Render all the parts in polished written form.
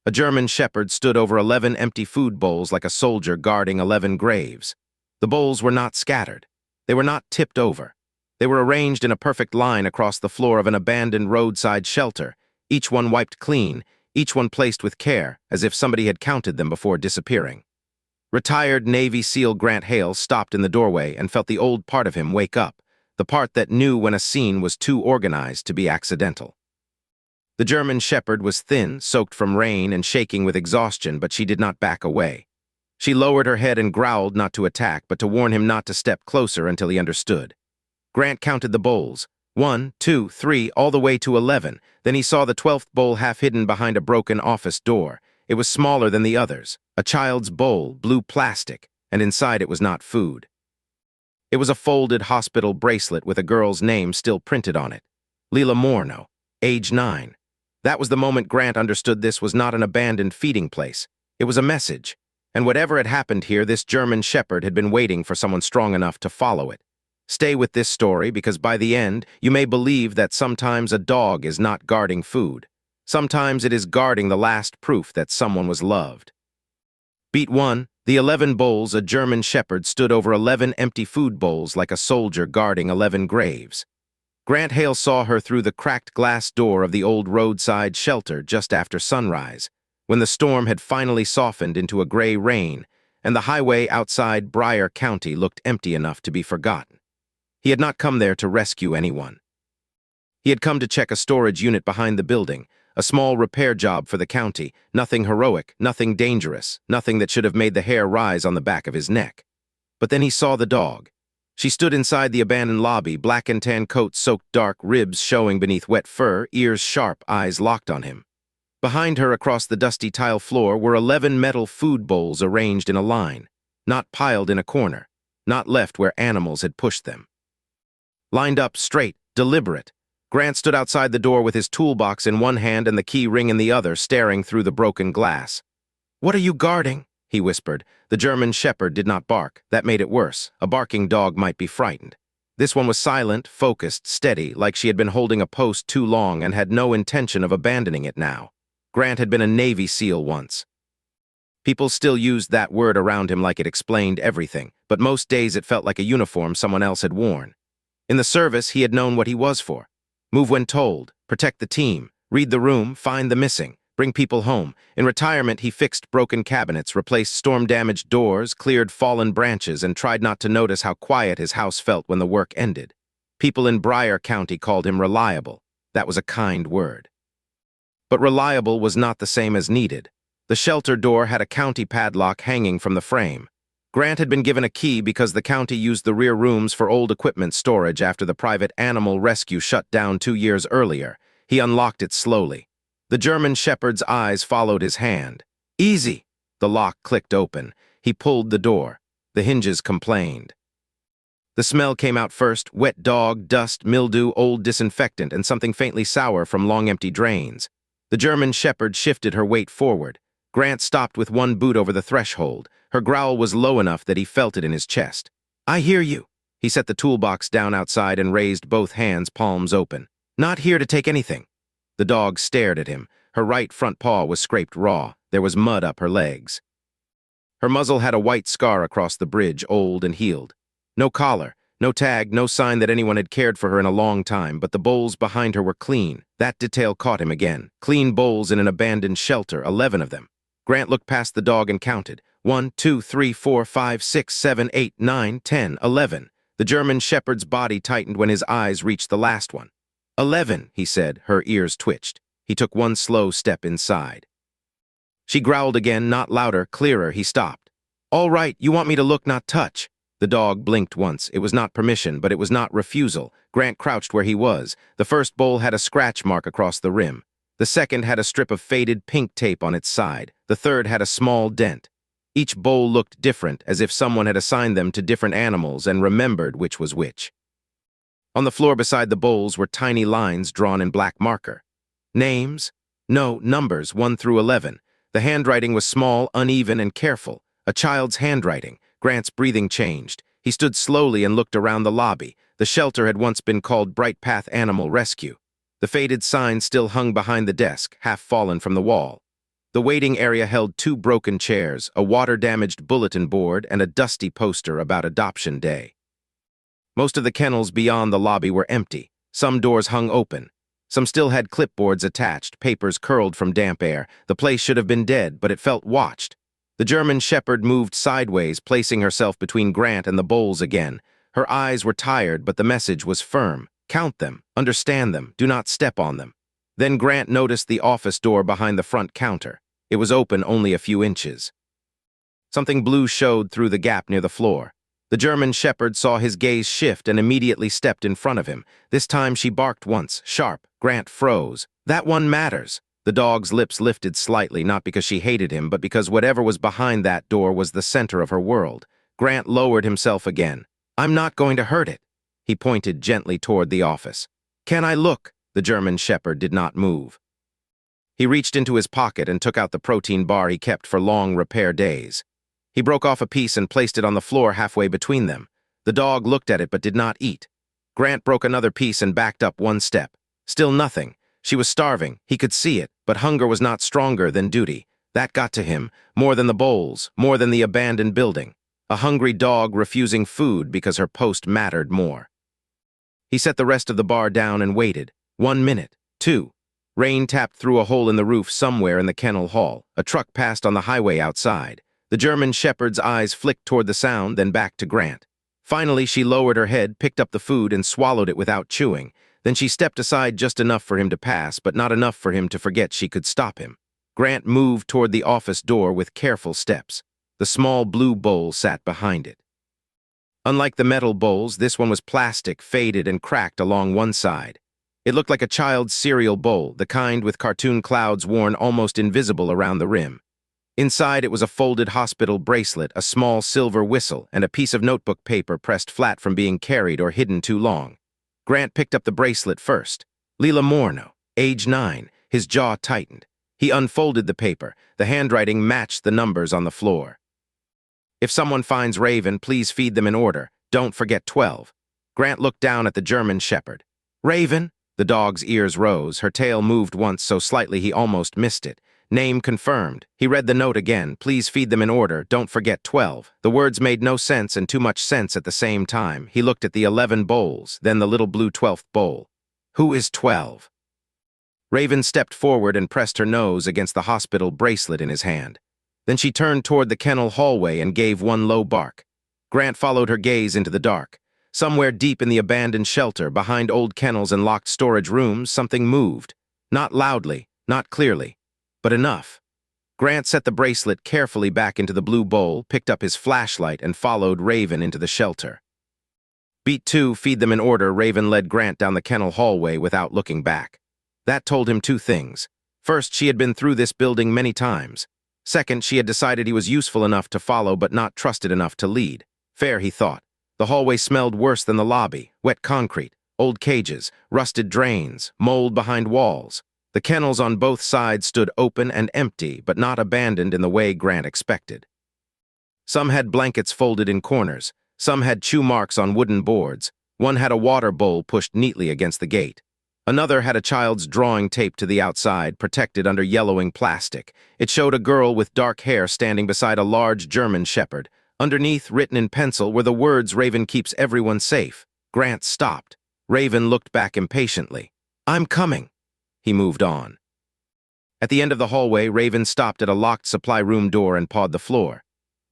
A German shepherd stood over 11 empty food bowls like a soldier guarding 11 graves. The bowls were not scattered. They were not tipped over. They were arranged in a perfect line across the floor of an abandoned roadside shelter, each one wiped clean, each one placed with care, as if somebody had counted them before disappearing. Retired Navy SEAL Grant Hale stopped in the doorway and felt the old part of him wake up, the part that knew when a scene was too organized to be accidental. The German shepherd was thin, soaked from rain and shaking with exhaustion, but she did not back away. She lowered her head and growled not to attack, but to warn him not to step closer until he understood. Grant counted the bowls. 1, 2, 3, all the way to 11. Then he saw the 12th bowl half hidden behind a broken office door. It was smaller than the others, a child's bowl, blue plastic, and inside it was not food. It was a folded hospital bracelet with a girl's name still printed on it. Lila Morno, age 9. That was the moment Grant understood this was not an abandoned feeding place. It was a message. And whatever had happened here, this German shepherd had been waiting for someone strong enough to follow it. Stay with this story, because by the end, you may believe that sometimes a dog is not guarding food. Sometimes it is guarding the last proof that someone was loved. Beat 1. The 11 bowls. A German shepherd stood over 11 empty food bowls like a soldier guarding 11 graves. Grant Hale saw her through the cracked glass door of the old roadside shelter just after sunrise, when the storm had finally softened into a gray rain, and the highway outside Bryan County looked empty enough to be forgotten. He had not come there to rescue anyone. He had come to check a storage unit behind the building, a small repair job for the county, nothing heroic, nothing dangerous, nothing that should have made the hair rise on the back of his neck. But then he saw the dog. She stood inside the abandoned lobby, black and tan coat soaked dark, ribs showing beneath wet fur, ears sharp, eyes locked on him. Behind her, across the dusty tile floor, were 11 metal food bowls arranged in a line, not piled in a corner, not left where animals had pushed them. Lined up, straight, deliberate. Grant stood outside the door with his toolbox in one hand and the key ring in the other, staring through the broken glass. "What are you guarding?" he whispered. The German shepherd did not bark. That made it worse. A barking dog might be frightened. This one was silent, focused, steady, like she had been holding a post too long and had no intention of abandoning it now. Grant had been a Navy SEAL once. People still used that word around him like it explained everything, but most days it felt like a uniform someone else had worn. In the service, he had known what he was for. Move when told, protect the team, read the room, find the missing, bring people home. In retirement, he fixed broken cabinets, replaced storm-damaged doors, cleared fallen branches, and tried not to notice how quiet his house felt when the work ended. People in Bryan County called him reliable. That was a kind word. But reliable was not the same as needed. The shelter door had a county padlock hanging from the frame. Grant had been given a key because the county used the rear rooms for old equipment storage after the private animal rescue shut down 2 years earlier. He unlocked it slowly. The German shepherd's eyes followed his hand. "Easy!" The lock clicked open. He pulled the door. The hinges complained. The smell came out first: wet dog, dust, mildew, old disinfectant, and something faintly sour from long empty drains. The German shepherd shifted her weight forward. Grant stopped with one boot over the threshold. Her growl was low enough that he felt it in his chest. "I hear you." He set the toolbox down outside and raised both hands, palms open. "Not here to take anything." The dog stared at him. Her right front paw was scraped raw. There was mud up her legs. Her muzzle had a white scar across the bridge, old and healed. No collar, no tag, no sign that anyone had cared for her in a long time, but the bowls behind her were clean. That detail caught him again. Clean bowls in an abandoned shelter, 11 of them. Grant looked past the dog and counted. 1, 2, 3, 4, 5, 6, 7, 8, 9, 10, 11. The German shepherd's body tightened when his eyes reached the last one. 11, he said. Her ears twitched. He took one slow step inside. She growled again, not louder, clearer. He stopped. "All right, you want me to look, not touch." The dog blinked once. It was not permission, but it was not refusal. Grant crouched where he was. The first bowl had a scratch mark across the rim. The second had a strip of faded pink tape on its side. The third had a small dent. Each bowl looked different, as if someone had assigned them to different animals and remembered which was which. On the floor beside the bowls were tiny lines drawn in black marker. Names? No, numbers, 1 through 11. The handwriting was small, uneven, and careful. A child's handwriting. Grant's breathing changed. He stood slowly and looked around the lobby. The shelter had once been called Bright Path Animal Rescue. The faded sign still hung behind the desk, half fallen from the wall. The waiting area held 2 broken chairs, a water-damaged bulletin board, and a dusty poster about Adoption Day. Most of the kennels beyond the lobby were empty. Some doors hung open. Some still had clipboards attached, papers curled from damp air. The place should have been dead, but it felt watched. The German shepherd moved sideways, placing herself between Grant and the bowls again. Her eyes were tired, but the message was firm. Count them, understand them, do not step on them. Then Grant noticed the office door behind the front counter. It was open only a few inches. Something blue showed through the gap near the floor. The German shepherd saw his gaze shift and immediately stepped in front of him. This time she barked once, sharp. Grant froze. "That one matters." The dog's lips lifted slightly, not because she hated him, but because whatever was behind that door was the center of her world. Grant lowered himself again. "I'm not going to hurt it." He pointed gently toward the office. "Can I look?" The German shepherd did not move. He reached into his pocket and took out the protein bar he kept for long repair days. He broke off a piece and placed it on the floor halfway between them. The dog looked at it but did not eat. Grant broke another piece and backed up one step. Still nothing. She was starving. He could see it, but hunger was not stronger than duty. That got to him, more than the bowls, more than the abandoned building. A hungry dog refusing food because her post mattered more. He set the rest of the bar down and waited. 1 minute, 2. Rain tapped through a hole in the roof somewhere in the kennel hall. A truck passed on the highway outside. The German shepherd's eyes flicked toward the sound, then back to Grant. Finally, she lowered her head, picked up the food, and swallowed it without chewing. Then she stepped aside just enough for him to pass, but not enough for him to forget she could stop him. Grant moved toward the office door with careful steps. The small blue bowl sat behind it. Unlike the metal bowls, this one was plastic, faded, and cracked along one side. It looked like a child's cereal bowl, the kind with cartoon clouds worn almost invisible around the rim. Inside it was a folded hospital bracelet, a small silver whistle, and a piece of notebook paper pressed flat from being carried or hidden too long. Grant picked up the bracelet first. Lila Morno, age 9, his jaw tightened. He unfolded the paper. The handwriting matched the numbers on the floor. "If someone finds Raven, please feed them in order. Don't forget 12. Grant looked down at the German shepherd. "Raven?" The dog's ears rose. Her tail moved once so slightly he almost missed it. "Name confirmed." He read the note again. "Please feed them in order. Don't forget 12. The words made no sense and too much sense at the same time. He looked at the 11 bowls, then the little blue 12th bowl. "Who is 12? Raven stepped forward and pressed her nose against the hospital bracelet in his hand. Then she turned toward the kennel hallway and gave one low bark. Grant followed her gaze into the dark. Somewhere deep in the abandoned shelter, behind old kennels and locked storage rooms, something moved. Not loudly, not clearly, but enough. Grant set the bracelet carefully back into the blue bowl, picked up his flashlight, and followed Raven into the shelter. Beat 2, feed them in order. Raven led Grant down the kennel hallway without looking back. That told him 2 things. First, she had been through this building many times. Second, she had decided he was useful enough to follow but not trusted enough to lead. Fair, he thought. The hallway smelled worse than the lobby. Wet concrete, old cages, rusted drains, mold behind walls. The kennels on both sides stood open and empty, but not abandoned in the way Grant expected. Some had blankets folded in corners. Some had chew marks on wooden boards. One had a water bowl pushed neatly against the gate. Another had a child's drawing taped to the outside, protected under yellowing plastic. It showed a girl with dark hair standing beside a large German shepherd. Underneath, written in pencil, were the words "Raven keeps everyone safe." Grant stopped. Raven looked back impatiently. "I'm coming." He moved on. At the end of the hallway, Raven stopped at a locked supply room door and pawed the floor.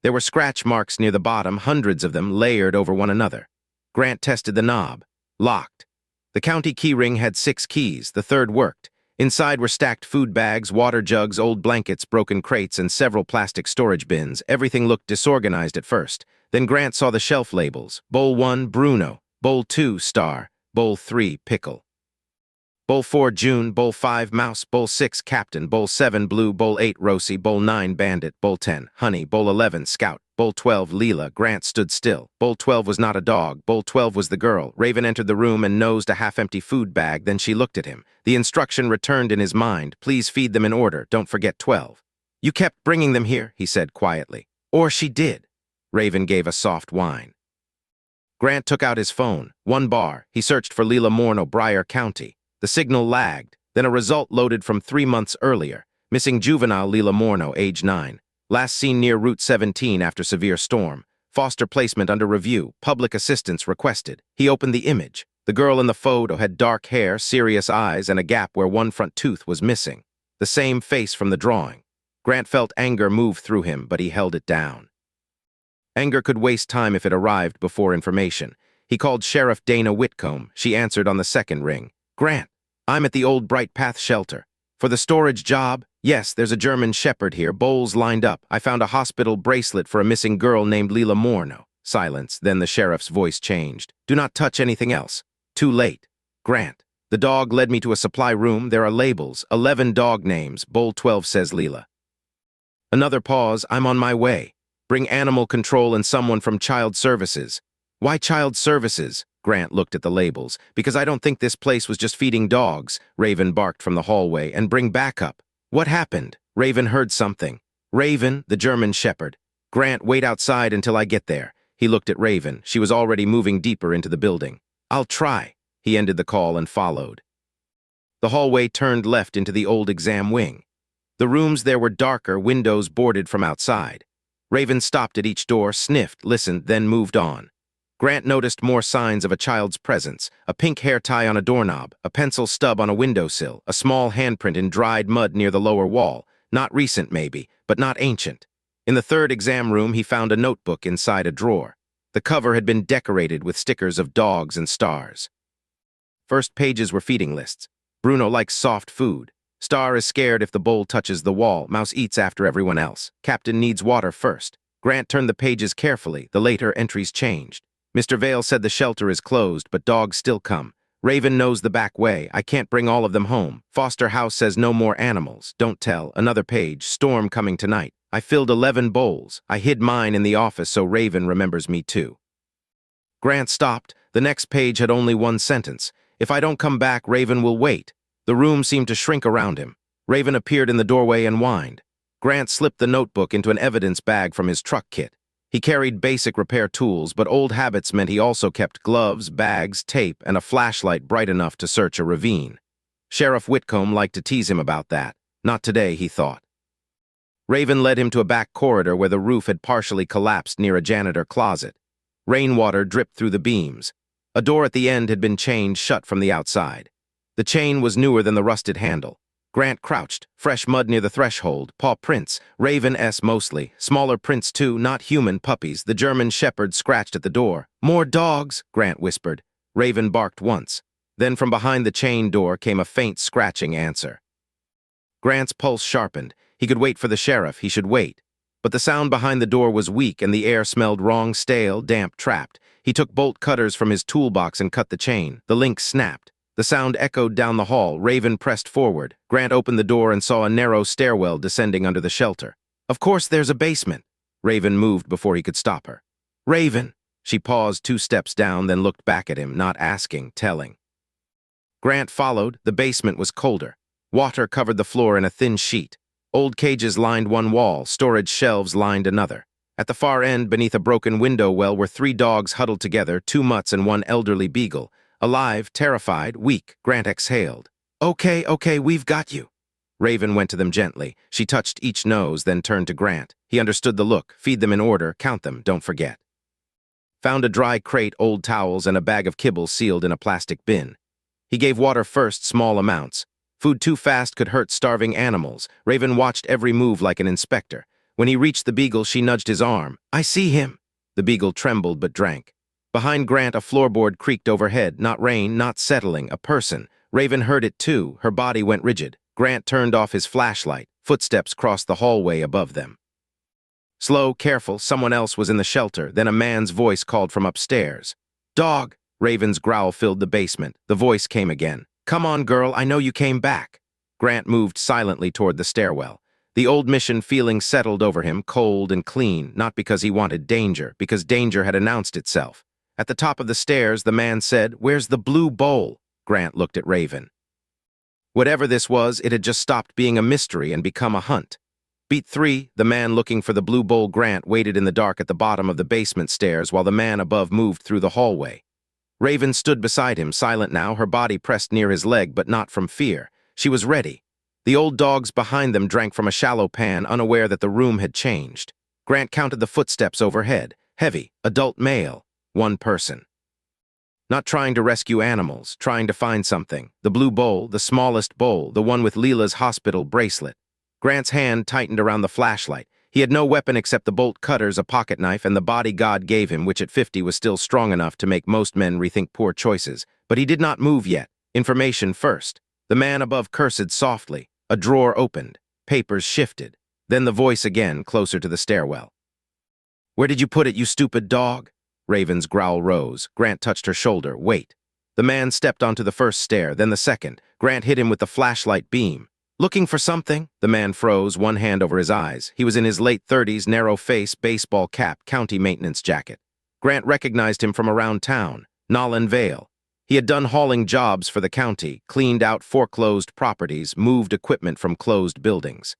There were scratch marks near the bottom, hundreds of them layered over one another. Grant tested the knob. Locked. The county keyring had 6 keys. The third worked. Inside were stacked food bags, water jugs, old blankets, broken crates, and several plastic storage bins. Everything looked disorganized at first. Then Grant saw the shelf labels. Bowl 1, Bruno. Bowl 2, Star. Bowl 3, Pickle. Bowl 4, June. Bowl 5, Mouse. Bowl 6, Captain. Bowl 7, Blue. Bowl 8, Rosie. Bowl 9, Bandit. Bowl 10, Honey. Bowl 11, Scout. Bowl 12, Leela. Grant stood still. Bowl 12 was not a dog. Bowl 12 was the girl. Raven entered the room and nosed a half-empty food bag. Then she looked at him. The instruction returned in his mind. "Please feed them in order. Don't forget 12. "You kept bringing them here," he said quietly. "Or she did." Raven gave a soft whine. Grant took out his phone. 1 bar. He searched for Lila Morno, Briar County. The signal lagged. Then a result loaded from 3 months earlier. Missing juvenile Lila Morno, age 9. Last seen near Route 17 after severe storm. Foster placement under review. Public assistance requested. He opened the image. The girl in the photo had dark hair, serious eyes, and a gap where one front tooth was missing. The same face from the drawing. Grant felt anger move through him, but he held it down. Anger could waste time if it arrived before information. He called Sheriff Dana Whitcomb. She answered on the second ring. Grant, I'm at the old Bright Path shelter. For the storage job? Yes, there's a German Shepherd here, bowls lined up. I found a hospital bracelet for a missing girl named Lila Morno. Silence, then the sheriff's voice changed. Do not touch anything else. Too late. Grant, the dog led me to a supply room. There are labels, 11 dog names. Bowl 12 says Lila. Another pause. I'm on my way. Bring animal control and someone from child services. Why child services? Grant looked at the labels. Because I don't think this place was just feeding dogs, Raven barked from the hallway, and bring backup. What happened? Raven heard something. Raven, the German Shepherd. Grant, wait outside until I get there. He looked at Raven. She was already moving deeper into the building. I'll try. He ended the call and followed. The hallway turned left into the old exam wing. The rooms there were darker, windows boarded from outside. Raven stopped at each door, sniffed, listened, then moved on. Grant noticed more signs of a child's presence, a pink hair tie on a doorknob, a pencil stub on a windowsill, a small handprint in dried mud near the lower wall. Not recent, maybe, but not ancient. In the third exam room, he found a notebook inside a drawer. The cover had been decorated with stickers of dogs and stars. First pages were feeding lists. Bruno likes soft food. Star is scared if the bowl touches the wall. Mouse eats after everyone else. Captain needs water first. Grant turned the pages carefully. The later entries changed. Mr. Vale said the shelter is closed, but dogs still come. Raven knows the back way. I can't bring all of them home. Foster House says no more animals. Don't tell. Another page. Storm coming tonight. I filled 11 bowls. I hid mine in the office so Raven remembers me too. Grant stopped. The next page had only one sentence. If I don't come back, Raven will wait. The room seemed to shrink around him. Raven appeared in the doorway and whined. Grant slipped the notebook into an evidence bag from his truck kit. He carried basic repair tools, but old habits meant he also kept gloves, bags, tape, and a flashlight bright enough to search a ravine. Sheriff Whitcomb liked to tease him about that. Not today, he thought. Raven led him to a back corridor where the roof had partially collapsed near a janitor closet. Rainwater dripped through the beams. A door at the end had been chained shut from the outside. The chain was newer than the rusted handle. Grant crouched, fresh mud near the threshold, paw prints, Raven-esque mostly, smaller prints too, not human puppies. The German Shepherd scratched at the door. More dogs, Grant whispered. Raven barked once. Then from behind the chain door came a faint scratching answer. Grant's pulse sharpened. He could wait for the sheriff, he should wait. But the sound behind the door was weak and the air smelled wrong, stale, damp, trapped. He took bolt cutters from his toolbox and cut the chain. The link snapped. The sound echoed down the hall. Raven pressed forward. Grant opened the door and saw a narrow stairwell descending under the shelter. Of course there's a basement. Raven moved before he could stop her. Raven! She paused 2 steps down, then looked back at him, not asking, telling. Grant followed. The basement was colder. Water covered the floor in a thin sheet. Old cages lined one wall. Storage shelves lined another. At the far end, beneath a broken window well, were 3 dogs huddled together, 2 mutts and 1 elderly beagle. Alive, terrified, weak, Grant exhaled. Okay, we've got you. Raven went to them gently. She touched each nose, then turned to Grant. He understood the look. Feed them in order, count them, don't forget. Found a dry crate, old towels, and a bag of kibble sealed in a plastic bin. He gave water first, small amounts. Food too fast could hurt starving animals. Raven watched every move like an inspector. When he reached the beagle, she nudged his arm. I see him. The beagle trembled but drank. Behind Grant, a floorboard creaked overhead. Not rain, not settling, a person. Raven heard it too. Her body went rigid. Grant turned off his flashlight. Footsteps crossed the hallway above them. Slow, careful, someone else was in the shelter. Then a man's voice called from upstairs. Dog! Raven's growl filled the basement. The voice came again. Come on, girl, I know you came back. Grant moved silently toward the stairwell. The old mission feeling settled over him, cold and clean, not because he wanted danger, because danger had announced itself. At the top of the stairs, the man said, Where's the blue bowl? Grant looked at Raven. Whatever this was, it had just stopped being a mystery and become a hunt. Beat 3, the man looking for the blue bowl. Grant waited in the dark at the bottom of the basement stairs while the man above moved through the hallway. Raven stood beside him, silent now, her body pressed near his leg, but not from fear. She was ready. The old dogs behind them drank from a shallow pan, unaware that the room had changed. Grant counted the footsteps overhead. Heavy, adult male, one person. Not trying to rescue animals, trying to find something. The blue bowl, the smallest bowl, the one with Leela's hospital bracelet. Grant's hand tightened around the flashlight. He had no weapon except the bolt cutters, a pocket knife, and the body God gave him, which at 50 was still strong enough to make most men rethink poor choices. But he did not move yet. Information first. The man above cursed softly. A drawer opened. Papers shifted. Then the voice again, closer to the stairwell. "Where did you put it, you stupid dog?" Raven's growl rose. Grant touched her shoulder. "Wait." The man stepped onto the first stair, then the second. Grant hit him with the flashlight beam. "Looking for something?" The man froze, one hand over his eyes. He was in his late 30s, narrow face, baseball cap, county maintenance jacket. Grant recognized him from around town. Nolan Vale. He had done hauling jobs for the county, cleaned out foreclosed properties, moved equipment from closed buildings.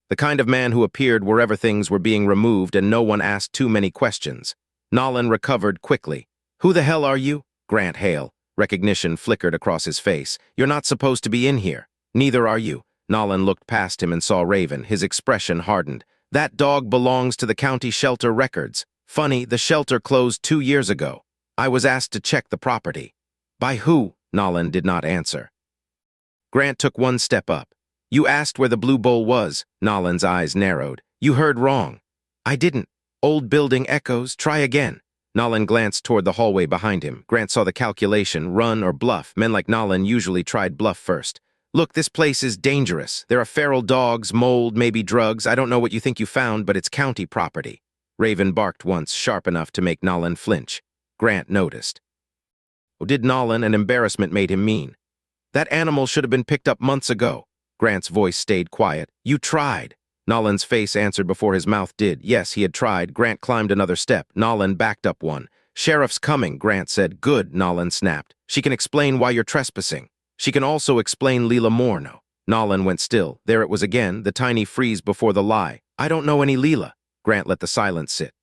The kind of man who appeared wherever things were being removed and no one asked too many questions. Nolan recovered quickly. "Who the hell are you?" "Grant Hale." Recognition flickered across his face. "You're not supposed to be in here." "Neither are you." Nolan looked past him and saw Raven. His expression hardened. "That dog belongs to the county shelter records. Funny, the shelter closed 2 years ago. I was asked to check the property." "By who?" Nolan did not answer. Grant took one step up. "You asked where the blue bowl was." Nolan's eyes narrowed. "You heard wrong." "I didn't. Old building echoes. Try again." Nolan glanced toward the hallway behind him. Grant saw the calculation, run or bluff. Men like Nolan usually tried bluff first. "Look, this place is dangerous. There are feral dogs, mold, maybe drugs. I don't know what you think you found, but it's county property." Raven barked once, sharp enough to make Nolan flinch. Grant noticed. Did Nolan, and embarrassment made him mean. "That animal should have been picked up months ago." Grant's voice stayed quiet. "You tried." Nolan's face answered before his mouth did. Yes, he had tried. Grant climbed another step. Nolan backed up one. "Sheriff's coming," Grant said. "Good," Nolan snapped. "She can explain why you're trespassing. She can also explain Leela Morno." Nolan went still. There it was again, the tiny freeze before the lie. "I don't know any Leela." Grant let the silence sit.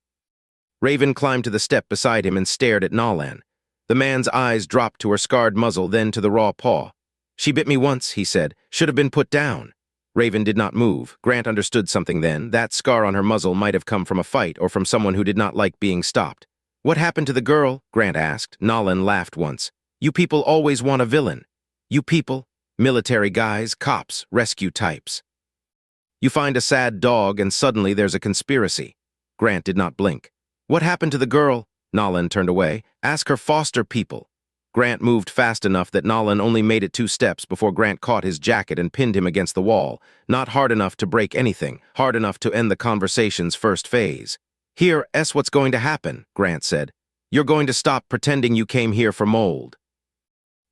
Raven climbed to the step beside him and stared at Nolan. The man's eyes dropped to her scarred muzzle, then to the raw paw. "She bit me once," he said. "Should have been put down." Raven did not move. Grant understood something then. That scar on her muzzle might have come from a fight or from someone who did not like being stopped. "What happened to the girl?" Grant asked. Nolan laughed once. "You people always want a villain. You people, military guys, cops, rescue types. You find a sad dog and suddenly there's a conspiracy." Grant did not blink. "What happened to the girl?" Nolan turned away. "Ask her foster people." Grant moved fast enough that Nolan only made it 2 steps before Grant caught his jacket and pinned him against the wall. Not hard enough to break anything, hard enough to end the conversation's first phase. "Here, what's going to happen," Grant said. "You're going to stop pretending you came here for mold.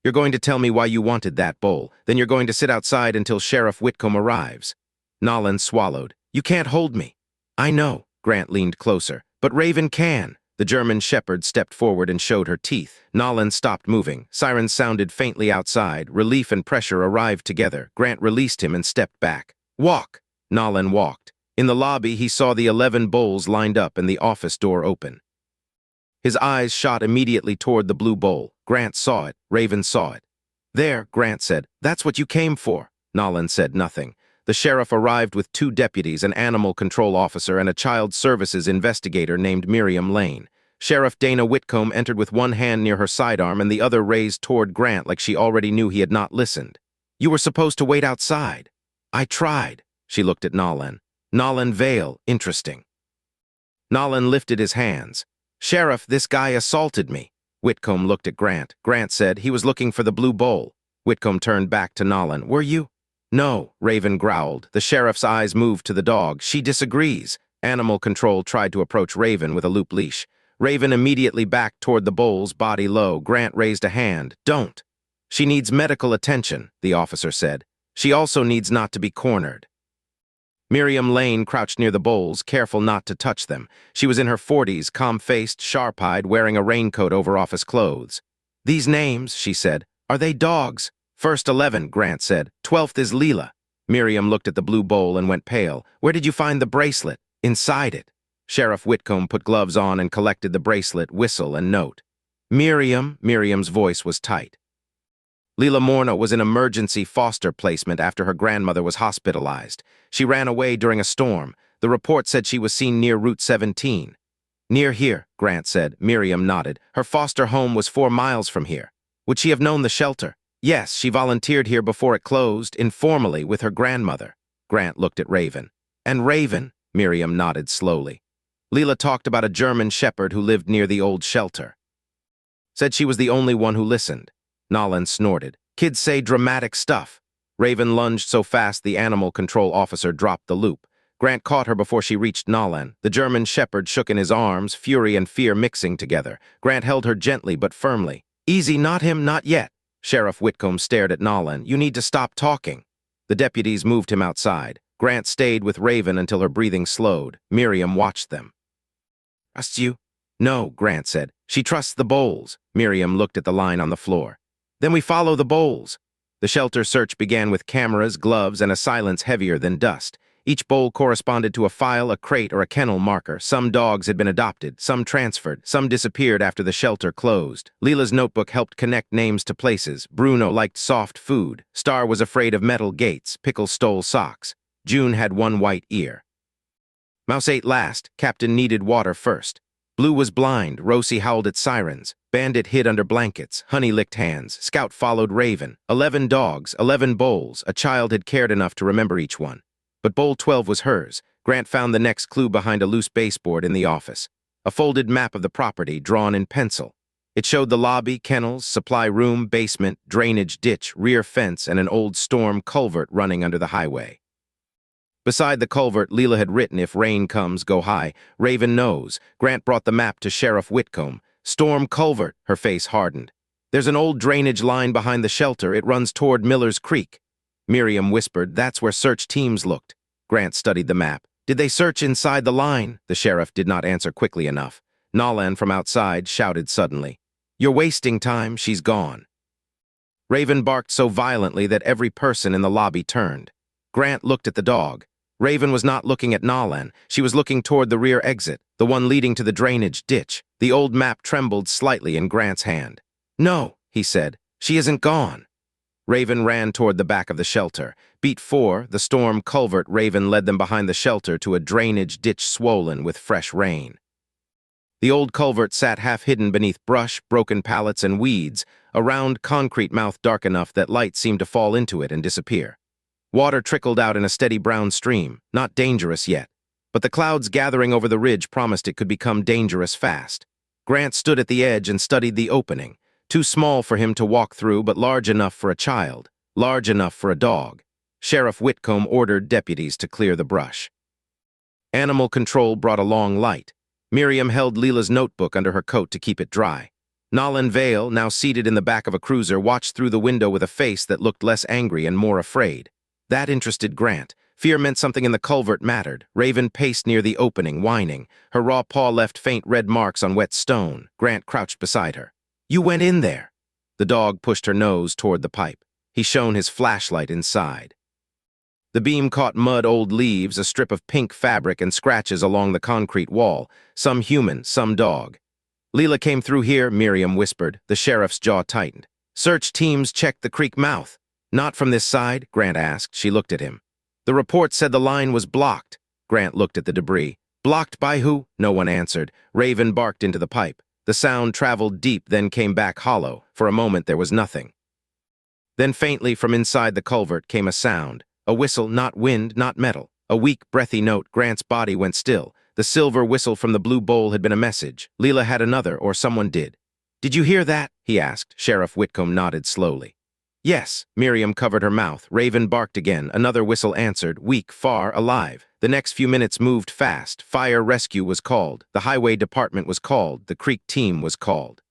You're going to tell me why you wanted that bowl. Then you're going to sit outside until Sheriff Whitcomb arrives." Nolan swallowed. "You can't hold me." "I know." Grant leaned closer. "But Raven can." The German shepherd stepped forward and showed her teeth. Nolan stopped moving. Sirens sounded faintly outside. Relief and pressure arrived together. Grant released him and stepped back. "Walk." Nolan walked. In the lobby, he saw the 11 bowls lined up and the office door open. His eyes shot immediately toward the blue bowl. Grant saw it. Raven saw it. "There," Grant said. "That's what you came for." Nolan said nothing. The sheriff arrived with 2 deputies, an animal control officer, and a child services investigator named Miriam Lane. Sheriff Dana Whitcomb entered with one hand near her sidearm and the other raised toward Grant like she already knew he had not listened. "You were supposed to wait outside." "I tried." She looked at Nolan. "Nolan Vale, interesting." Nolan lifted his hands. "Sheriff, this guy assaulted me." Whitcomb looked at Grant. Grant said he was looking for the blue bowl. Whitcomb turned back to Nolan. "Were you?" "No," Raven growled. The sheriff's eyes moved to the dog. "She disagrees." Animal control tried to approach Raven with a loop leash. Raven immediately backed toward the bowls, body low. Grant raised a hand. "Don't." "She needs medical attention," the officer said. "She also needs not to be cornered." Miriam Lane crouched near the bowls, careful not to touch them. She was in her 40s, calm-faced, sharp-eyed, wearing a raincoat over office clothes. "These names," she said, "are they dogs?" "First 11, Grant said. 12th is Leela." Miriam looked at the blue bowl and went pale. "Where did you find the bracelet?" "Inside it." Sheriff Whitcomb put gloves on and collected the bracelet, whistle and note. "Miriam's voice was tight. Leela Morna was in emergency foster placement after her grandmother was hospitalized. She ran away during a storm. The report said she was seen near Route 17. Near here, Grant said. Miriam nodded. Her foster home was 4 miles from here. Would she have known the shelter? Yes, she volunteered here before it closed, informally, with her grandmother. Grant looked at Raven. And Raven, Miriam nodded slowly. Leela talked about a German shepherd who lived near the old shelter. Said she was the only one who listened. Nolan snorted. Kids say dramatic stuff. Raven lunged so fast the animal control officer dropped the loop. Grant caught her before she reached Nolan. The German shepherd shook in his arms, fury and fear mixing together. Grant held her gently but firmly. Easy, not him, not yet. Sheriff Whitcomb stared at Nolan. You need to stop talking. The deputies moved him outside. Grant stayed with Raven until her breathing slowed. Miriam watched them. Trust you? No, Grant said. She trusts the Bowles. Miriam looked at the line on the floor. Then we follow the Bowles. The shelter search began with cameras, gloves, and a silence heavier than dust. Each bowl corresponded to a file, a crate, or a kennel marker. Some dogs had been adopted, some transferred, some disappeared after the shelter closed. Leela's notebook helped connect names to places. Bruno liked soft food. Star was afraid of metal gates. Pickle stole socks. June had one white ear. Mouse ate last. Captain needed water first. Blue was blind. Rosie howled at sirens. Bandit hid under blankets. Honey licked hands. Scout followed Raven. 11 dogs, 11 bowls. A child had cared enough to remember each one. But bowl 12 was hers. Grant found the next clue behind a loose baseboard in the office. A folded map of the property drawn in pencil. It showed the lobby, kennels, supply room, basement, drainage ditch, rear fence, and an old storm culvert running under the highway. Beside the culvert, Leela had written, if rain comes, go high. Raven knows. Grant brought the map to Sheriff Whitcomb. Storm culvert, her face hardened. There's an old drainage line behind the shelter. It runs toward Miller's Creek. Miriam whispered, that's where search teams looked. Grant studied the map. Did they search inside the line? The sheriff did not answer quickly enough. Nolan from outside shouted suddenly. You're wasting time, she's gone. Raven barked so violently that every person in the lobby turned. Grant looked at the dog. Raven was not looking at Nolan. She was looking toward the rear exit, the one leading to the drainage ditch. The old map trembled slightly in Grant's hand. No, he said. She isn't gone. Raven ran toward the back of the shelter. Beat 4, the storm culvert. Raven led them behind the shelter to a drainage ditch swollen with fresh rain. The old culvert sat half-hidden beneath brush, broken pallets, and weeds, a round concrete mouth dark enough that light seemed to fall into it and disappear. Water trickled out in a steady brown stream, not dangerous yet, but the clouds gathering over the ridge promised it could become dangerous fast. Grant stood at the edge and studied the opening, too small for him to walk through but large enough for a child, large enough for a dog. Sheriff Whitcomb ordered deputies to clear the brush. Animal control brought a long light. Miriam held Leela's notebook under her coat to keep it dry. Nolan Vale, now seated in the back of a cruiser, watched through the window with a face that looked less angry and more afraid. That interested Grant. Fear meant something in the culvert mattered. Raven paced near the opening, whining. Her raw paw left faint red marks on wet stone. Grant crouched beside her. You went in there. The dog pushed her nose toward the pipe. He shone his flashlight inside. The beam caught mud, old leaves, a strip of pink fabric, and scratches along the concrete wall. Some human, some dog. Leela came through here, Miriam whispered. The sheriff's jaw tightened. Search teams checked the creek mouth. Not from this side, Grant asked. She looked at him. The report said the line was blocked. Grant looked at the debris. Blocked by who? No one answered. Raven barked into the pipe. The sound traveled deep, then came back hollow. For a moment there was nothing. Then faintly from inside the culvert came a sound. A whistle, not wind, not metal. A weak, breathy note. Grant's body went still. The silver whistle from the blue bowl had been a message. Leela had another, or someone did. Did you hear that? He asked. Sheriff Whitcomb nodded slowly. Yes. Miriam covered her mouth. Raven barked again. Another whistle answered, weak, far, alive. The next few minutes moved fast. Fire rescue was called. The highway department was called. The creek team was called.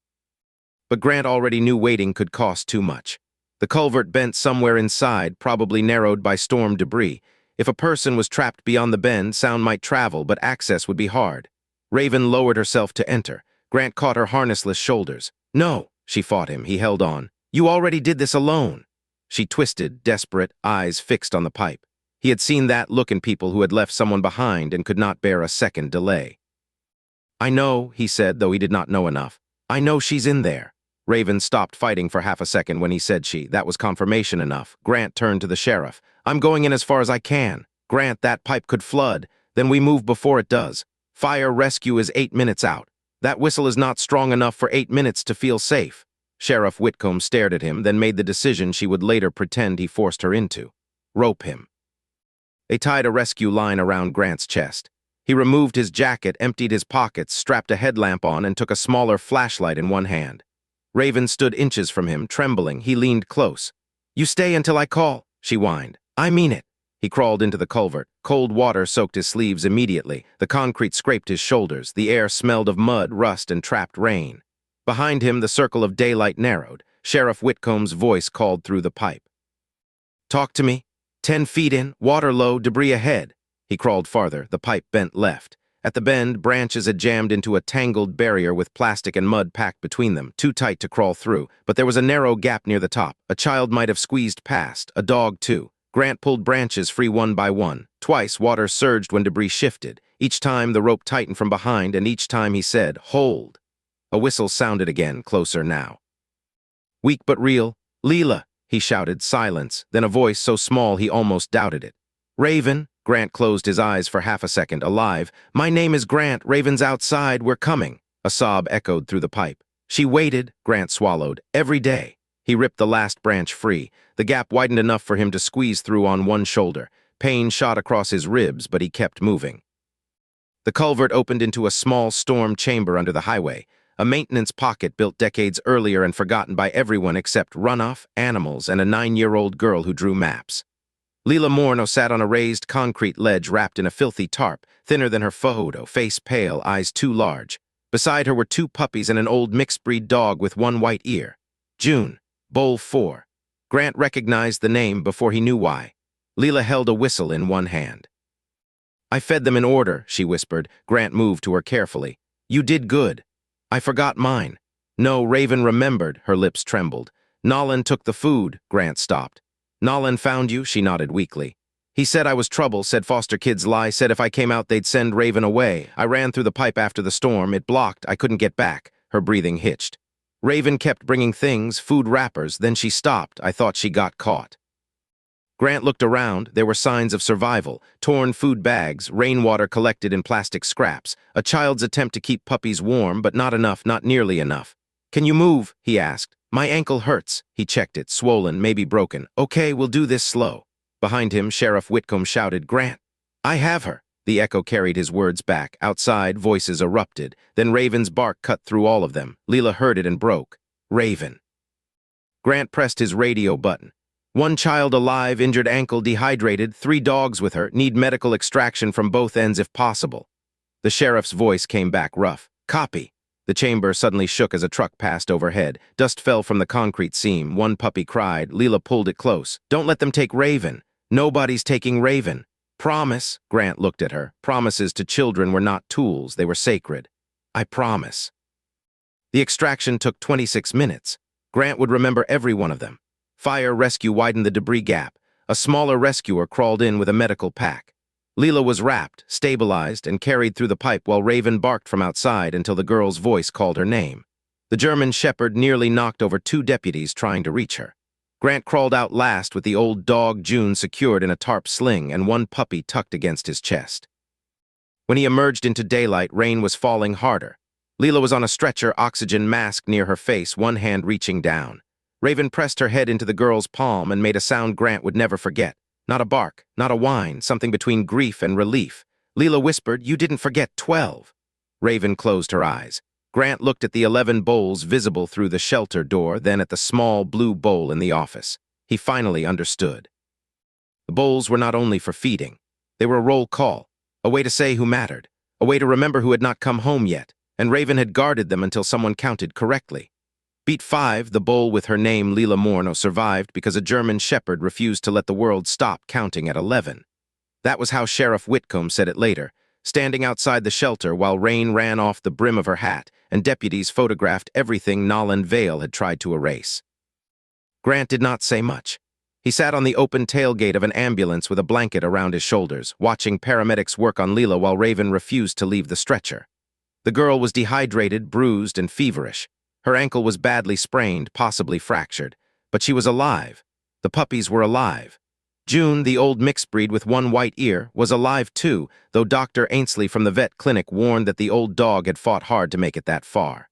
But Grant already knew waiting could cost too much. The culvert bent somewhere inside, probably narrowed by storm debris. If a person was trapped beyond the bend, sound might travel, but access would be hard. Raven lowered herself to enter. Grant caught her harnessless shoulders. No, she fought him. He held on. You already did this alone. She twisted, desperate, eyes fixed on the pipe. He had seen that look in people who had left someone behind and could not bear a second delay. I know, he said, though he did not know enough. I know she's in there. Raven stopped fighting for half a second when he said she. That was confirmation enough. Grant turned to the sheriff. I'm going in as far as I can. Grant, that pipe could flood. Then we move before it does. Fire rescue is 8 minutes out. That whistle is not strong enough for 8 minutes to feel safe. Sheriff Whitcomb stared at him, then made the decision she would later pretend he forced her into. Rope him. They tied a rescue line around Grant's chest. He removed his jacket, emptied his pockets, strapped a headlamp on, and took a smaller flashlight in one hand. Raven stood inches from him, trembling. He leaned close. You stay until I call, she whined. I mean it. He crawled into the culvert. Cold water soaked his sleeves immediately. The concrete scraped his shoulders. The air smelled of mud, rust, and trapped rain. Behind him, the circle of daylight narrowed. Sheriff Whitcomb's voice called through the pipe. Talk to me. 10 feet in, water low, debris ahead. He crawled farther. The pipe bent left. At the bend, branches had jammed into a tangled barrier with plastic and mud packed between them, too tight to crawl through, but there was a narrow gap near the top. A child might have squeezed past, a dog too. Grant pulled branches free one by one. Twice, water surged when debris shifted. Each time, the rope tightened from behind, and each time he said, hold. A whistle sounded again, closer now. Weak but real. Leela, he shouted. Silence, then a voice so small he almost doubted it. Raven. Grant closed his eyes for half a second, alive. My name is Grant. Raven's outside. We're coming. A sob echoed through the pipe. She waited, Grant swallowed, every day. He ripped the last branch free. The gap widened enough for him to squeeze through on one shoulder. Pain shot across his ribs, but he kept moving. The culvert opened into a small storm chamber under the highway, a maintenance pocket built decades earlier and forgotten by everyone except runoff, animals, and a 9-year-old girl who drew maps. Leela Morno sat on a raised concrete ledge wrapped in a filthy tarp, thinner than her photo, face pale, eyes too large. Beside her were 2 puppies and an old mixed-breed dog with 1 white ear. June, Bowl 4. Grant recognized the name before he knew why. Leela held a whistle in one hand. I fed them in order, she whispered. Grant moved to her carefully. You did good. I forgot mine. No, Raven remembered, her lips trembled. Nolan took the food, Grant stopped. Nolan found you, she nodded weakly. He said I was trouble, said foster kids lie, said if I came out they'd send Raven away. I ran through the pipe after the storm, it blocked, I couldn't get back. Her breathing hitched. Raven kept bringing things, food wrappers, then she stopped. I thought she got caught. Grant looked around. There were signs of survival. Torn food bags, rainwater collected in plastic scraps. A child's attempt to keep puppies warm, but not enough, not nearly enough. Can you move? He asked. My ankle hurts. He checked it, swollen, maybe broken. Okay, we'll do this slow. Behind him, Sheriff Whitcomb shouted, Grant. I have her. The echo carried his words back. Outside, voices erupted. Then Raven's bark cut through all of them. Leela heard it and broke. Raven. Grant pressed his radio button. 1 child alive, injured ankle, dehydrated, 3 dogs with her, need medical extraction from both ends if possible. The sheriff's voice came back rough. Copy. The chamber suddenly shook as a truck passed overhead. Dust fell from the concrete seam. 1 puppy cried. Leela pulled it close. Don't let them take Raven. Nobody's taking Raven. Promise. Grant looked at her. Promises to children were not tools. They were sacred. I promise. The extraction took 26 minutes. Grant would remember every one of them. Fire rescue widened the debris gap. A smaller rescuer crawled in with a medical pack. Leela was wrapped, stabilized, and carried through the pipe while Raven barked from outside until the girl's voice called her name. The German shepherd nearly knocked over 2 deputies trying to reach her. Grant crawled out last with the old dog June secured in a tarp sling and 1 puppy tucked against his chest. When he emerged into daylight, rain was falling harder. Leela was on a stretcher, oxygen mask near her face, 1 hand reaching down. Raven pressed her head into the girl's palm and made a sound Grant would never forget. Not a bark, not a whine, something between grief and relief. Leela whispered, You didn't forget 12. Raven closed her eyes. Grant looked at the 11 bowls visible through the shelter door, then at the small blue bowl in the office. He finally understood. The bowls were not only for feeding. They were a roll call, a way to say who mattered, a way to remember who had not come home yet, and Raven had guarded them until someone counted correctly. Beat 5, the bowl with her name Leela Morno survived because a German shepherd refused to let the world stop counting at 11. That was how Sheriff Whitcomb said it later, standing outside the shelter while rain ran off the brim of her hat and deputies photographed everything Nolan Vale had tried to erase. Grant did not say much. He sat on the open tailgate of an ambulance with a blanket around his shoulders, watching paramedics work on Leela while Raven refused to leave the stretcher. The girl was dehydrated, bruised, and feverish. Her ankle was badly sprained, possibly fractured, but she was alive. The puppies were alive. June, the old mixed breed with one white ear, was alive too, though Dr. Ainsley from the vet clinic warned that the old dog had fought hard to make it that far.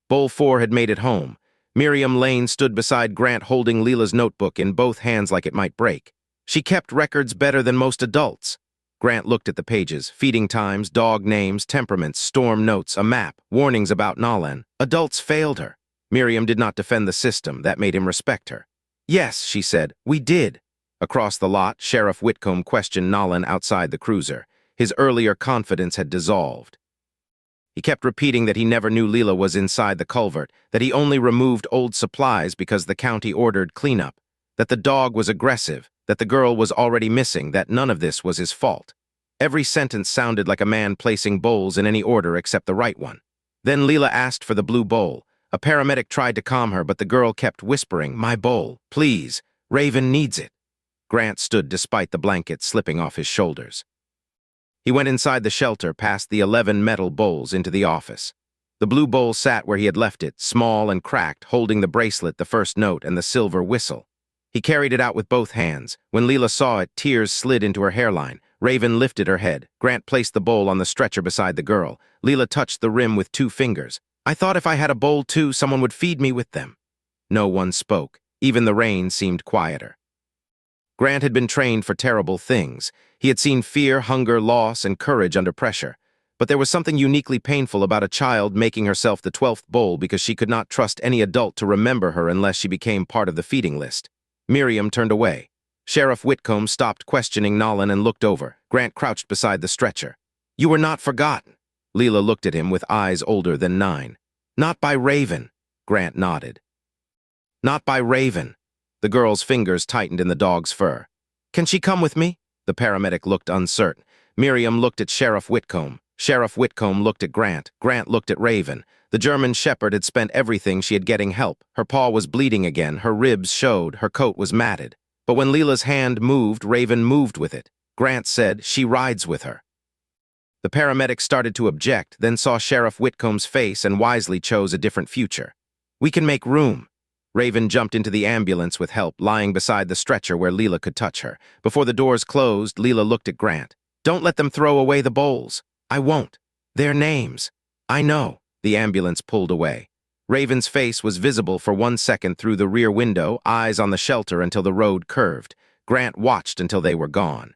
Bull 4 had made it home. Miriam Lane stood beside Grant holding Leela's notebook in both hands like it might break. She kept records better than most adults. Grant looked at the pages: feeding times, dog names, temperaments, storm notes, a map, warnings about Nolan. Adults failed her. Miriam did not defend the system. That made him respect her. "Yes," she said, "we did." Across the lot, Sheriff Whitcomb questioned Nolan outside the cruiser. His earlier confidence had dissolved. He kept repeating that he never knew Leela was inside the culvert, that he only removed old supplies because the county ordered cleanup, that the dog was aggressive, that the girl was already missing, that none of this was his fault. Every sentence sounded like a man placing bowls in any order except the right one. Then Leela asked for the blue bowl. A paramedic tried to calm her, but the girl kept whispering, "My bowl, please. Raven needs it." Grant stood despite the blanket slipping off his shoulders. He went inside the shelter, past the 11 metal bowls, into the office. The blue bowl sat where he had left it, small and cracked, holding the bracelet, the first note, and the silver whistle. He carried it out with both hands. When Leela saw it, tears slid into her hairline. Raven lifted her head. Grant placed the bowl on the stretcher beside the girl. Leela touched the rim with 2 fingers. "I thought if I had a bowl too, someone would feed me with them." No one spoke. Even the rain seemed quieter. Grant had been trained for terrible things. He had seen fear, hunger, loss, and courage under pressure. But there was something uniquely painful about a child making herself the 12th bowl because she could not trust any adult to remember her unless she became part of the feeding list. Miriam turned away. Sheriff Whitcomb stopped questioning Nolan and looked over. Grant crouched beside the stretcher. "You were not forgotten." Leela looked at him with eyes older than 9. "Not by Raven." Grant nodded. "Not by Raven." The girl's fingers tightened in the dog's fur. "Can she come with me?" The paramedic looked uncertain. Miriam looked at Sheriff Whitcomb. Sheriff Whitcomb looked at Grant. Grant looked at Raven. The German shepherd had spent everything she had getting help. Her paw was bleeding again, her ribs showed, her coat was matted. But when Leela's hand moved, Raven moved with it. Grant said, "She rides with her." The paramedic started to object, then saw Sheriff Whitcomb's face and wisely chose a different future. "We can make room." Raven jumped into the ambulance with help, lying beside the stretcher where Leela could touch her. Before the doors closed, Leela looked at Grant. "Don't let them throw away the bowls." "I won't. Their names." "I know." The ambulance pulled away. Raven's face was visible for 1 second through the rear window, eyes on the shelter until the road curved. Grant watched until they were gone.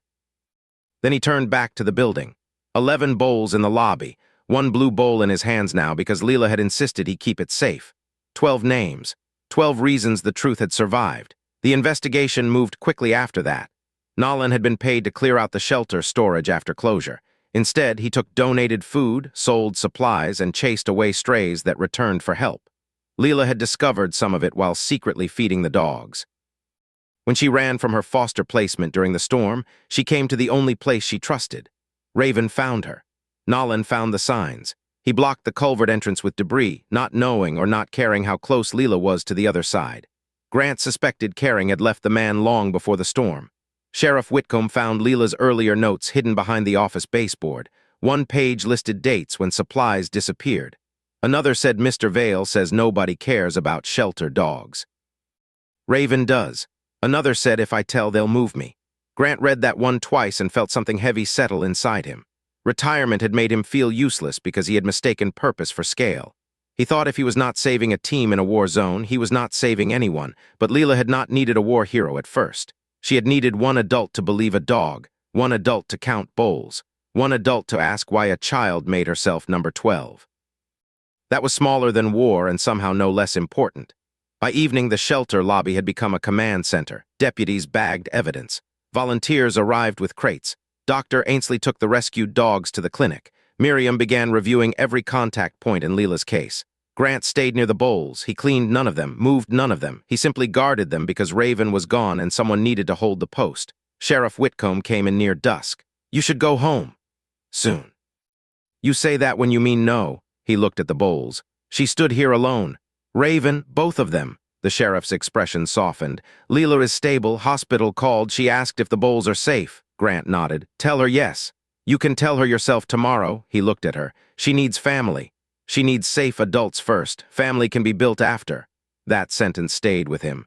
Then he turned back to the building. 11 bowls in the lobby, 1 blue bowl in his hands now because Leela had insisted he keep it safe. 12 names. 12 reasons the truth had survived. The investigation moved quickly after that. Nolan had been paid to clear out the shelter storage after closure. Instead, he took donated food, sold supplies, and chased away strays that returned for help. Leela had discovered some of it while secretly feeding the dogs. When she ran from her foster placement during the storm, she came to the only place she trusted. Raven found her. Nolan found the signs. He blocked the culvert entrance with debris, not knowing or not caring how close Leela was to the other side. Grant suspected caring had left the man long before the storm. Sheriff Whitcomb found Leela's earlier notes hidden behind the office baseboard. 1 page listed dates when supplies disappeared. Another said Mr. Vale says nobody cares about shelter dogs. Raven does. Another said if I tell they'll move me. Grant read that one twice and felt something heavy settle inside him. Retirement had made him feel useless because he had mistaken purpose for scale. He thought if he was not saving a team in a war zone, he was not saving anyone, but Leela had not needed a war hero at first. She had needed 1 adult to believe a dog, 1 adult to count bowls, 1 adult to ask why a child made herself number 12. That was smaller than war and somehow no less important. By evening, the shelter lobby had become a command center. Deputies bagged evidence. Volunteers arrived with crates. Dr. Ainsley took the rescued dogs to the clinic. Miriam began reviewing every contact point in Leela's case. Grant stayed near the bowls. He cleaned none of them, moved none of them. He simply guarded them because Raven was gone and someone needed to hold the post. Sheriff Whitcomb came in near dusk. "You should go home. Soon." "You say that when you mean no." He looked at the bowls. "She stood here alone. Raven, both of them." The sheriff's expression softened. "Leela is stable. Hospital called. She asked if the bowls are safe." Grant nodded. "Tell her yes. You can tell her yourself tomorrow." He looked at her. "She needs family." She needs safe adults first. Family can be built after. That sentence stayed with him.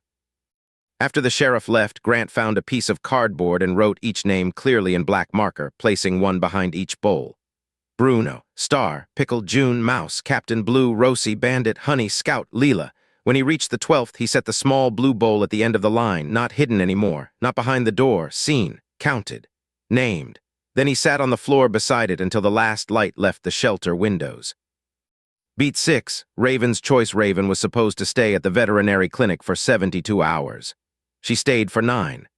After the sheriff left, Grant found a piece of cardboard and wrote each name clearly in black marker, placing one behind each bowl. Bruno, Star, Pickle, June, Mouse, Captain Blue, Rosie, Bandit, Honey, Scout, Leela. When he reached the 12th, he set the small blue bowl at the end of the line, not hidden anymore, not behind the door, seen, counted, named. Then he sat on the floor beside it until the last light left the shelter windows. Beat 6, Raven's choice Raven was supposed to stay at the veterinary clinic for 72 hours. She stayed for 9.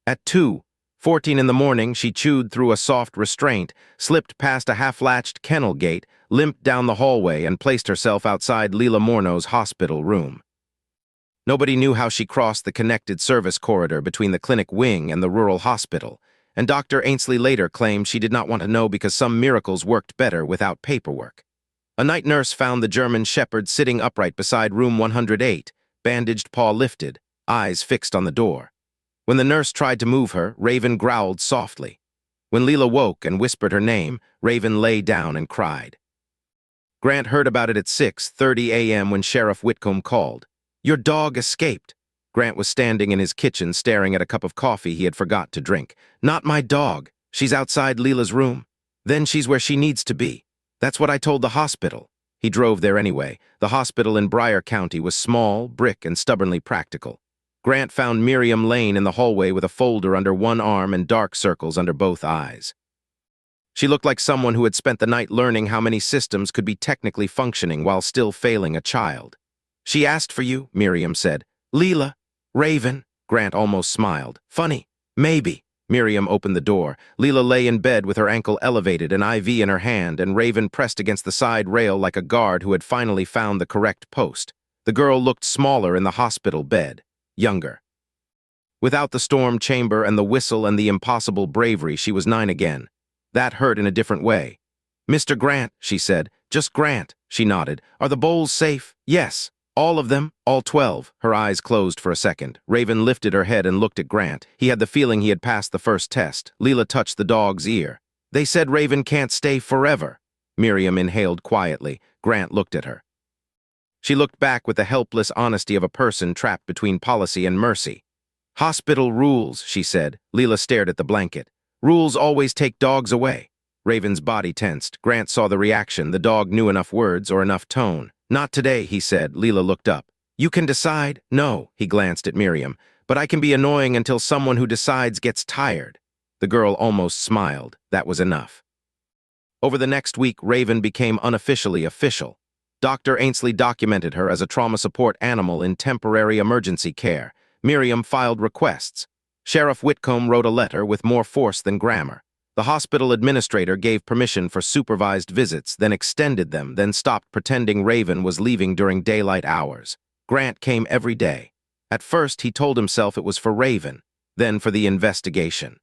At 2:14 in the morning, she chewed through a soft restraint, slipped past a half-latched kennel gate, limped down the hallway, and placed herself outside Leela Morno's hospital room. Nobody knew how she crossed the connected service corridor between the clinic wing and the rural hospital, and Dr. Ainsley later claimed she did not want to know because some miracles worked better without paperwork. A night nurse found the German shepherd sitting upright beside room 108, bandaged paw lifted, eyes fixed on the door. When the nurse tried to move her, Raven growled softly. When Leela woke and whispered her name, Raven lay down and cried. Grant heard about it at 6:30 a.m. when Sheriff Whitcomb called. "Your dog escaped." Grant was standing in his kitchen staring at a cup of coffee he had forgot to drink. "Not my dog. She's outside Leela's room. Then she's where she needs to be. That's what I told the hospital." He drove there anyway. The hospital in Bryer County was small, brick, and stubbornly practical. Grant found Miriam Lane in the hallway with a folder under one arm and dark circles under both eyes. She looked like someone who had spent the night learning how many systems could be technically functioning while still failing a child. "She asked for you," Miriam said. "Leela, Raven." Grant almost smiled. "Funny. Maybe." Miriam opened the door. Leela lay in bed with her ankle elevated, an IV in her hand, and Raven pressed against the side rail like a guard who had finally found the correct post. The girl looked smaller in the hospital bed, younger. Without the storm chamber and the whistle and the impossible bravery, she was 9 again. That hurt in a different way. "Mr. Grant," she said. "Just Grant." She nodded. "Are the bowls safe?" "Yes. All of them, all 12. Her eyes closed for a second. Raven lifted her head and looked at Grant. He had the feeling he had passed the first test. Leela touched the dog's ear. "They said Raven can't stay forever." Miriam inhaled quietly. Grant looked at her. She looked back with the helpless honesty of a person trapped between policy and mercy. "Hospital rules," she said. Leela stared at the blanket. "Rules always take dogs away." Raven's body tensed. Grant saw the reaction. The dog knew enough words or enough tone. "Not today," he said. Leela looked up. "You can decide." "No," he glanced at Miriam. "But I can be annoying until someone who decides gets tired." The girl almost smiled. That was enough. Over the next week, Raven became unofficially official. Dr. Ainsley documented her as a trauma support animal in temporary emergency care. Miriam filed requests. Sheriff Whitcomb wrote a letter with more force than grammar. The hospital administrator gave permission for supervised visits, then extended them, then stopped pretending Raven was leaving during daylight hours. Grant came every day. At first, he told himself it was for Raven, then for the investigation.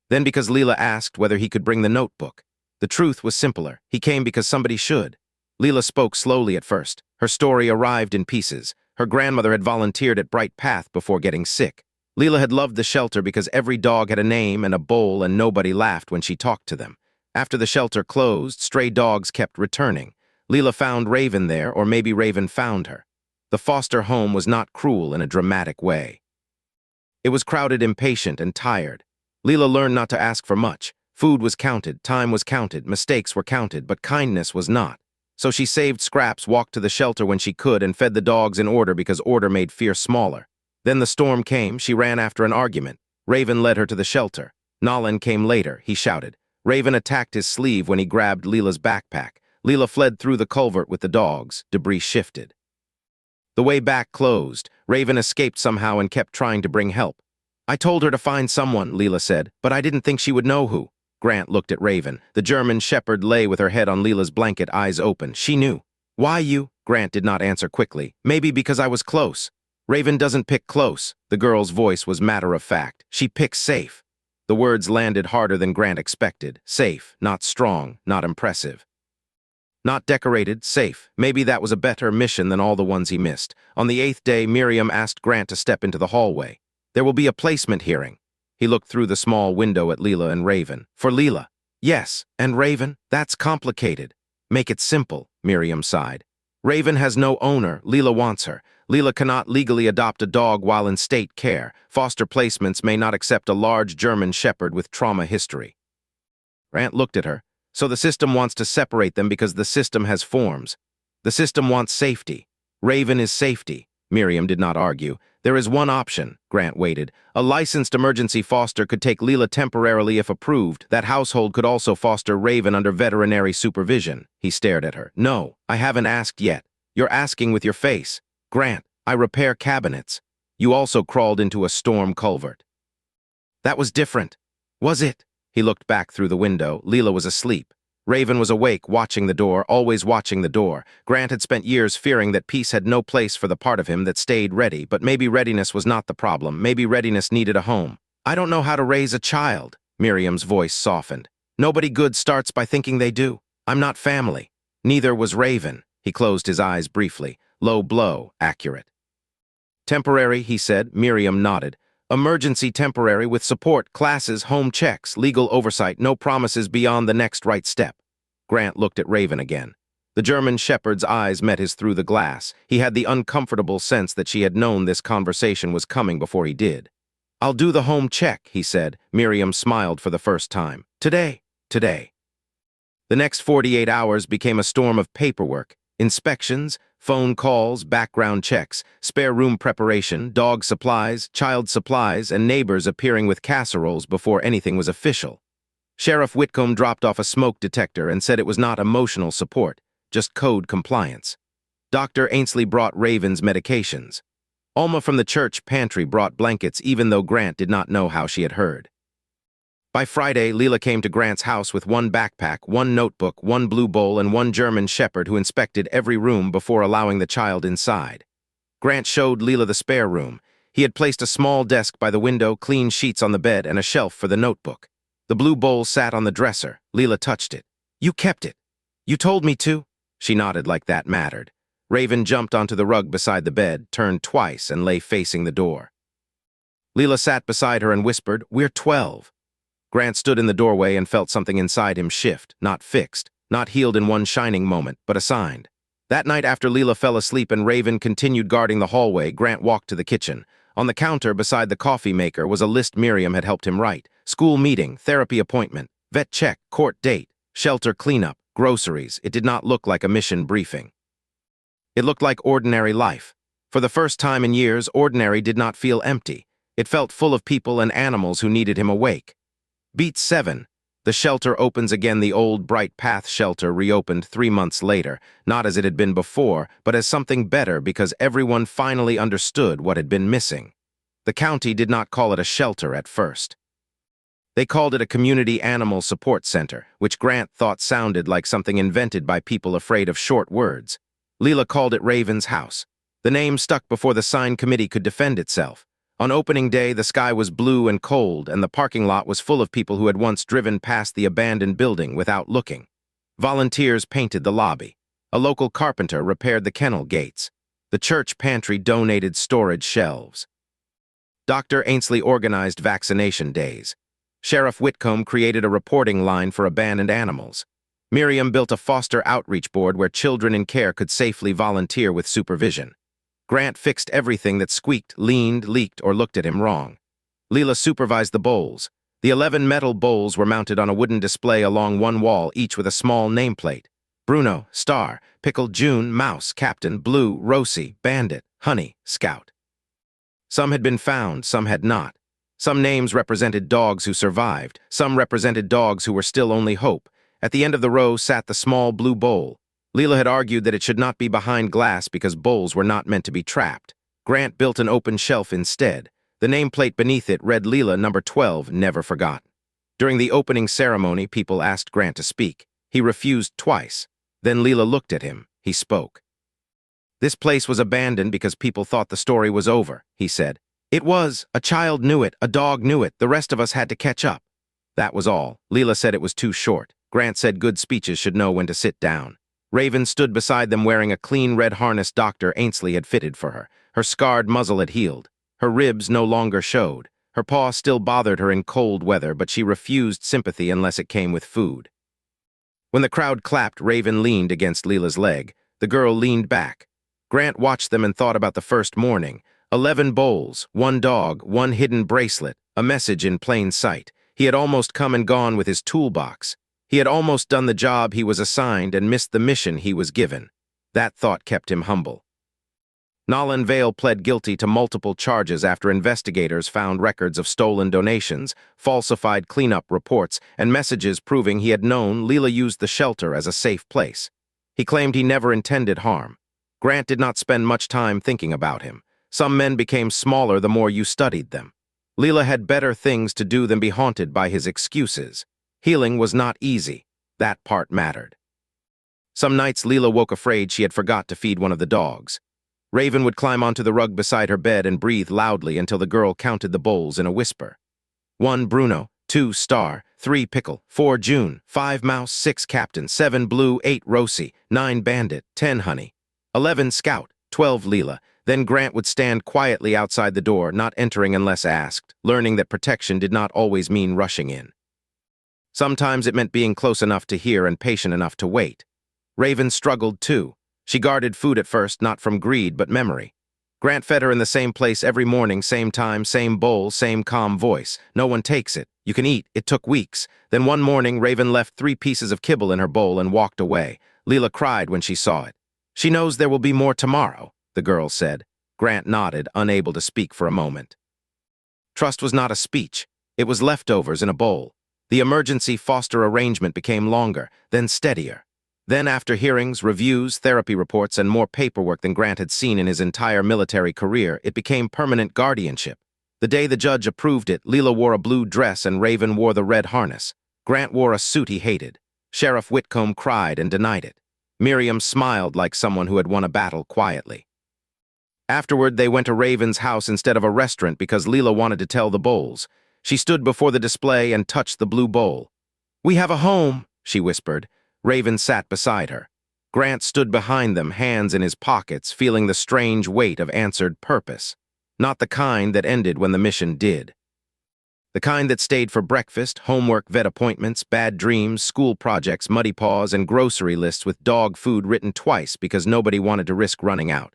Then because Leela asked whether he could bring the notebook. The truth was simpler. He came because somebody should. Leela spoke slowly at first. Her story arrived in pieces. Her grandmother had volunteered at Bright Path before getting sick. Leela had loved the shelter because every dog had a name and a bowl and nobody laughed when she talked to them. After the shelter closed, stray dogs kept returning. Leela found Raven there, or maybe Raven found her. The foster home was not cruel in a dramatic way. It was crowded, impatient, and tired. Leela learned not to ask for much. Food was counted, time was counted, mistakes were counted, but kindness was not. So she saved scraps, walked to the shelter when she could, and fed the dogs in order because order made fear smaller. Then the storm came. She ran after an argument. Raven led her to the shelter. Nolan came later. He shouted. Raven attacked his sleeve when he grabbed Leela's backpack. Leela fled through the culvert with the dogs. Debris shifted. The way back closed. Raven escaped somehow and kept trying to bring help. "I told her to find someone," Leela said, "but I didn't think she would know who." Grant looked at Raven. The German shepherd lay with her head on Leela's blanket, eyes open. She knew. "Why you?" Grant did not answer quickly. "Maybe because I was close." "Raven doesn't pick close." The girl's voice was matter-of-fact. "She picks safe." The words landed harder than Grant expected. Safe, not strong, not impressive. Not decorated, safe. Maybe that was a better mission than all the ones he missed. On the 8th day, Miriam asked Grant to step into the hallway. "There will be a placement hearing." He looked through the small window at Leela and Raven. "For Leela?" "Yes. And Raven? That's complicated." "Make it simple." Miriam sighed. Raven has no owner. Leela wants her. Leela cannot legally adopt a dog while in state care. Foster placements may not accept a large German shepherd with trauma history. Grant looked at her. So the system wants to separate them because the system has forms. The system wants safety. Raven is safety. Miriam did not argue. There is one option, Grant waited. A licensed emergency foster could take Leela temporarily if approved. That household could also foster Raven under veterinary supervision. He stared at her. No, I haven't asked yet. You're asking with your face. Grant, I repair cabinets. You also crawled into a storm culvert. That was different. Was it? He looked back through the window. Leela was asleep. Raven was awake, watching the door, always watching the door. Grant had spent years fearing that peace had no place for the part of him that stayed ready, but maybe readiness was not the problem. Maybe readiness needed a home. I don't know how to raise a child. Miriam's voice softened. Nobody good starts by thinking they do. I'm not family. Neither was Raven. He closed his eyes briefly. Low blow, accurate. Temporary, he said. Miriam nodded. Emergency temporary with support, classes, home checks, legal oversight, no promises beyond the next right step. Grant looked at Raven again. The German shepherd's eyes met his through the glass. He had the uncomfortable sense that she had known this conversation was coming before he did. I'll do the home check, he said. Miriam smiled for the first time. Today. The next 48 hours became a storm of paperwork, inspections, phone calls, background checks, spare room preparation, dog supplies, child supplies, and neighbors appearing with casseroles before anything was official. Sheriff Whitcomb dropped off a smoke detector and said it was not emotional support, just code compliance. Dr. Ainsley brought Raven's medications. Alma from the church pantry brought blankets even though Grant did not know how she had heard. By Friday, Leela came to Grant's house with one backpack, one notebook, one blue bowl, and one German shepherd who inspected every room before allowing the child inside. Grant showed Leela the spare room. He had placed a small desk by the window, clean sheets on the bed, and a shelf for the notebook. The blue bowl sat on the dresser. Leela touched it. You kept it. You told me to. She nodded like that mattered. Raven jumped onto the rug beside the bed, turned twice, and lay facing the door. Leela sat beside her and whispered, We're 12. Grant stood in the doorway and felt something inside him shift, not fixed, not healed in one shining moment, but assigned. That night after Leela fell asleep and Raven continued guarding the hallway, Grant walked to the kitchen. On the counter beside the coffee maker was a list Miriam had helped him write. School meeting, therapy appointment, vet check, court date, shelter cleanup, groceries. It did not look like a mission briefing. It looked like ordinary life. For the first time in years, ordinary did not feel empty. It felt full of people and animals who needed him awake. Beat 7. The shelter opens again. The old Bright Path shelter reopened 3 months later, not as it had been before, but as something better because everyone finally understood what had been missing. The county did not call it a shelter at first. They called it a community animal support center, which Grant thought sounded like something invented by people afraid of short words. Leela called it Raven's house. The name stuck before the sign committee could defend itself. On opening day, the sky was blue and cold, and the parking lot was full of people who had once driven past the abandoned building without looking. Volunteers painted the lobby. A local carpenter repaired the kennel gates. The church pantry donated storage shelves. Dr. Ainsley organized vaccination days. Sheriff Whitcomb created a reporting line for abandoned animals. Miriam built a foster outreach board where children in care could safely volunteer with supervision. Grant fixed everything that squeaked, leaned, leaked, or looked at him wrong. Leela supervised the bowls. The 11 metal bowls were mounted on a wooden display along one wall, each with a small nameplate. Bruno, Star, Pickle, June, Mouse, Captain, Blue, Rosie, Bandit, Honey, Scout. Some had been found, some had not. Some names represented dogs who survived. Some represented dogs who were still only hope. At the end of the row sat the small blue bowl. Leela had argued that it should not be behind glass because bowls were not meant to be trapped. Grant built an open shelf instead. The nameplate beneath it read Leela number 12, never forgotten. During the opening ceremony, people asked Grant to speak. He refused twice. Then Leela looked at him. He spoke. This place was abandoned because people thought the story was over, he said. It was. A child knew it. A dog knew it. The rest of us had to catch up. That was all. Leela said it was too short. Grant said good speeches should know when to sit down. Raven stood beside them wearing a clean red harness Dr. Ainsley had fitted for her. Her scarred muzzle had healed. Her ribs no longer showed. Her paw still bothered her in cold weather, but she refused sympathy unless it came with food. When the crowd clapped, Raven leaned against Leela's leg. The girl leaned back. Grant watched them and thought about the first morning. 11 bowls, 1 dog, 1 hidden bracelet, a message in plain sight. He had almost come and gone with his toolbox. He had almost done the job he was assigned and missed the mission he was given. That thought kept him humble. Nolan Vale pled guilty to multiple charges after investigators found records of stolen donations, falsified cleanup reports, and messages proving he had known Leela used the shelter as a safe place. He claimed he never intended harm. Grant did not spend much time thinking about him. Some men became smaller the more you studied them. Leela had better things to do than be haunted by his excuses. Healing was not easy. That part mattered. Some nights Leela woke afraid she had forgot to feed one of the dogs. Raven would climb onto the rug beside her bed and breathe loudly until the girl counted the bowls in a whisper. 1 Bruno, 2 Star, 3 Pickle, 4 June, 5 Mouse, 6 Captain, 7 Blue, 8 Rosie, 9 Bandit, 10 Honey, 11 Scout, 12 Leela. Then Grant would stand quietly outside the door, not entering unless asked, learning that protection did not always mean rushing in. Sometimes it meant being close enough to hear and patient enough to wait. Raven struggled too. She guarded food at first, not from greed but memory. Grant fed her in the same place every morning, same time, same bowl, same calm voice. No one takes it. You can eat. It took weeks. Then one morning, Raven left 3 pieces of kibble in her bowl and walked away. Leela cried when she saw it. "She knows there will be more tomorrow," the girl said. Grant nodded, unable to speak for a moment. Trust was not a speech. It was leftovers in a bowl. The emergency foster arrangement became longer, then steadier. Then, after hearings, reviews, therapy reports, and more paperwork than Grant had seen in his entire military career, it became permanent guardianship. The day the judge approved it, Leela wore a blue dress and Raven wore the red harness. Grant wore a suit he hated. Sheriff Whitcomb cried and denied it. Miriam smiled like someone who had won a battle quietly. Afterward, they went to Raven's house instead of a restaurant because Leela wanted to tell the bowls. She stood before the display and touched the blue bowl. "We have a home," she whispered. Raven sat beside her. Grant stood behind them, hands in his pockets, feeling the strange weight of answered purpose. Not the kind that ended when the mission did. The kind that stayed for breakfast, homework, vet appointments, bad dreams, school projects, muddy paws, and grocery lists with dog food written twice because nobody wanted to risk running out.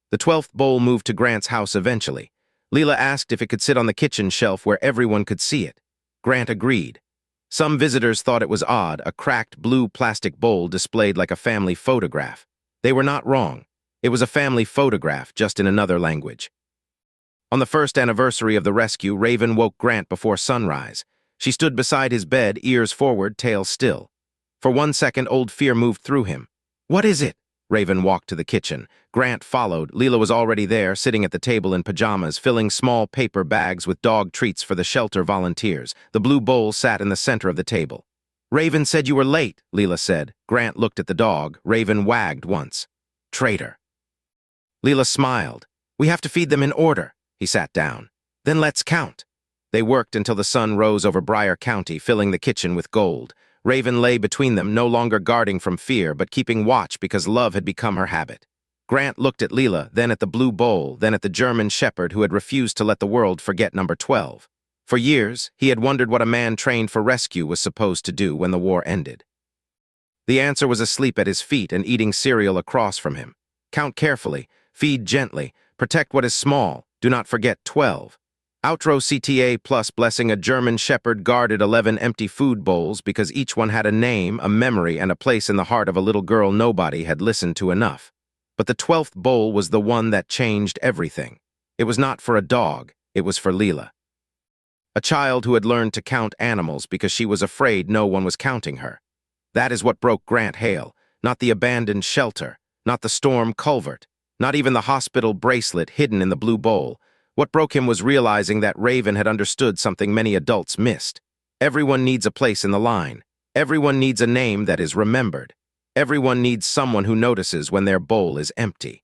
The 12th bowl moved to Grant's house eventually. Leela asked if it could sit on the kitchen shelf where everyone could see it. Grant agreed. Some visitors thought it was odd, a cracked blue plastic bowl displayed like a family photograph. They were not wrong. It was a family photograph, just in another language. On the first anniversary of the rescue, Raven woke Grant before sunrise. She stood beside his bed, ears forward, tail still. For 1 second, old fear moved through him. "What is it?" Raven walked to the kitchen. Grant followed. Leela was already there, sitting at the table in pajamas, filling small paper bags with dog treats for the shelter volunteers. The blue bowl sat in the center of the table. "Raven said you were late," Leela said. Grant looked at the dog. Raven wagged once. "Traitor." Leela smiled. "We have to feed them in order." He sat down. "Then let's count." They worked until the sun rose over Briar County, filling the kitchen with gold. Raven lay between them, no longer guarding from fear, but keeping watch because love had become her habit. Grant looked at Leela, then at the blue bowl, then at the German shepherd who had refused to let the world forget number 12. For years, he had wondered what a man trained for rescue was supposed to do when the war ended. The answer was asleep at his feet and eating cereal across from him. Count carefully, feed gently, protect what is small, do not forget 12. Outro CTA plus blessing a German shepherd guarded 11 empty food bowls because each one had a name, a memory, and a place in the heart of a little girl nobody had listened to enough. But the 12th bowl was the one that changed everything. It was not for a dog, it was for Leela. A child who had learned to count animals because she was afraid no one was counting her. That is what broke Grant Hale, not the abandoned shelter, not the storm culvert, not even the hospital bracelet hidden in the blue bowl. What broke him was realizing that Raven had understood something many adults missed. Everyone needs a place in the line. Everyone needs a name that is remembered. Everyone needs someone who notices when their bowl is empty.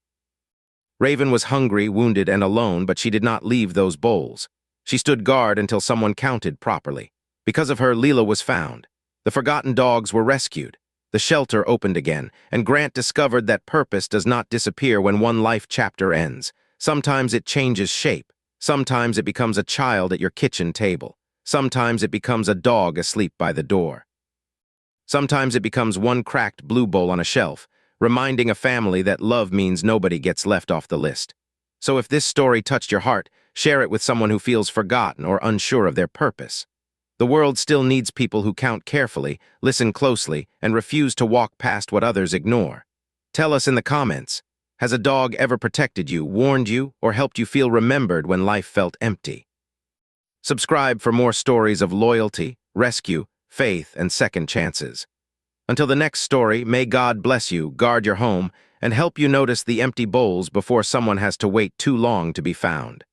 Raven was hungry, wounded, and alone, but she did not leave those bowls. She stood guard until someone counted properly. Because of her, Leela was found. The forgotten dogs were rescued. The shelter opened again, and Grant discovered that purpose does not disappear when one life chapter ends. Sometimes it changes shape. Sometimes it becomes a child at your kitchen table. Sometimes it becomes a dog asleep by the door. Sometimes it becomes one cracked blue bowl on a shelf, reminding a family that love means nobody gets left off the list. So if this story touched your heart, share it with someone who feels forgotten or unsure of their purpose. The world still needs people who count carefully, listen closely, and refuse to walk past what others ignore. Tell us in the comments, has a dog ever protected you, warned you, or helped you feel remembered when life felt empty? Subscribe for more stories of loyalty, rescue, faith, and second chances. Until the next story, may God bless you, guard your home, and help you notice the empty bowls before someone has to wait too long to be found.